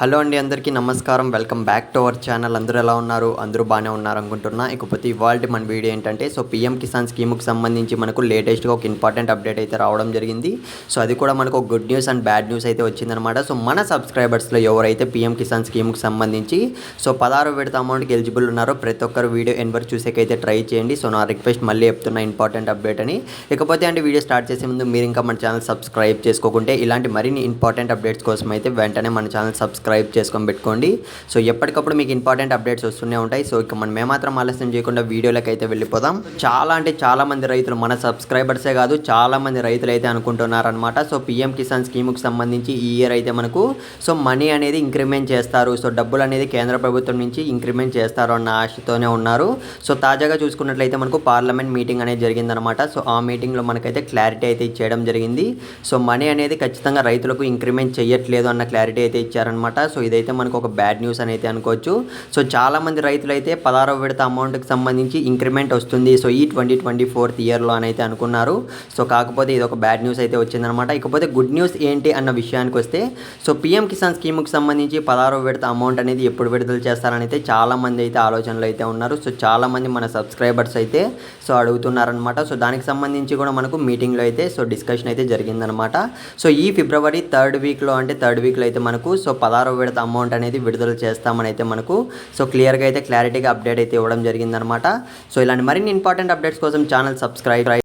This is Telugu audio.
హలో అండి, అందరికీ నమస్కారం. Welcome back to our channel. అందరూ ఎలా ఉన్నారు? అందరూ బాగానే ఉన్నారు అనుకుంటున్నా. ఇకపోతే ఇవాళ మన వీడియో ఏంటంటే, పీఎం కిసాన్ స్కీమ్కి సంబంధించి మనకు లేటెస్ట్గా ఒక ఇంపార్టెంట్ అప్డేట్ అయితే రావడం జరిగింది. అది కూడా మనకు ఒక good news and bad news అయితే వచ్చిందనమాట. మన సబ్స్క్రైబర్స్లో ఎవరైతే పీఎం కిసాన్ స్కీమ్కి సంబంధించి 16వ విడత అమౌంట్కి ఎలిజిబుల్ ఉన్నారో ప్రతి ఒక్కరు వీడియో ఎన్ వరకు చూసేకైతే ట్రై చేయండి. నా రిక్వెస్ట్ మళ్ళీ చెప్తున్నా, ఇంపార్టెంట్ అప్డేట్ అని. ఇకపోతే అంటే వీడియో స్టార్ట్ చేసే ముందు మీరు ఇంకా మన ఛానల్ సబ్స్క్రైబ్ చేసుకోకుంటే ఇలాంటి మరిన్ని ఇంపార్టెంట్ అప్డేట్స్ కోసం అయితే వెంటనే మన ఛానల్ సబ్స్క్రైబ్ చేసుకొని పెట్టుకోండి. ఎప్పటికప్పుడు మీకు ఇంపార్టెంట్ అప్డేట్స్ వస్తూనే ఉంటాయి. ఇక మనం ఏమాత్రం ఆలస్యం చేయకుండా వీడియోలోకి అయితే వెళ్ళిపోదాం. చాలా మంది రైతులు, మన సబ్స్క్రైబర్సే కాదు, చాలా మంది రైతులు అయితే అనుకుంటున్నారనమాట. పీఎం కిసాన్ స్కీమ్కి సంబంధించి ఈ ఇయర్ అయితే మనకు మనీ అనేది ఇంక్రిమెంట్ చేస్తారు, డబ్బులు అనేది కేంద్ర ప్రభుత్వం నుంచి ఇంక్రిమెంట్ చేస్తారు అన్న ఆశతోనే ఉన్నారు. తాజాగా చూసుకున్నట్లయితే మనకు పార్లమెంట్ మీటింగ్ అనేది జరిగిందనమాట. ఆ మీటింగ్లో మనకైతే క్లారిటీ అయితే ఇచ్చేయడం జరిగింది. మనీ అనేది ఖచ్చితంగా రైతులకు ఇంక్రిమెంట్ చేయట్లేదు అన్న క్లారిటీ అయితే ఇచ్చారనమాట. ఇదైతే మనకు ఒక బ్యాడ్ న్యూస్ అని అయితే అనుకోవచ్చు. చాలామంది రైతులు అయితే 16వ విడత అమౌంట్కి సంబంధించి ఇంక్రిమెంట్ వస్తుంది ఈ 2024 ఇయర్లో అని అయితే అనుకున్నారు. కాకపోతే ఇది ఒక బ్యాడ్ న్యూస్ అయితే వచ్చిందనమాట. ఇకపోతే గుడ్ న్యూస్ ఏంటి అన్న విషయానికి వస్తే, పీఎం కిసాన్ స్కీమ్కి సంబంధించి 16వ విడత అమౌంట్ అనేది ఎప్పుడు విడుదల చేస్తారని అయితే చాలామంది అయితే ఆలోచనలు అయితే ఉన్నారు. చాలామంది మన సబ్స్క్రైబర్స్ అయితే అడుగుతున్నారనమాట. దానికి సంబంధించి కూడా మనకు మీటింగ్లో అయితే డిస్కషన్ అయితే జరిగిందనమాట. ఈ ఫిబ్రవరి థర్డ్ వీక్లో అయితే మనకు 16వ విడత అమౌంట్ అనేది విడుదల చేస్తామని అయితే మనకు క్లియర్గా అయితే క్లారిటీగా అప్డేట్ అయితే ఇవ్వడం జరిగిందనమాట. ఇలాంటి మరిన్ని ఇంపార్టెంట్ అప్డేట్స్ కోసం ఛానల్ సబ్స్క్రైబ్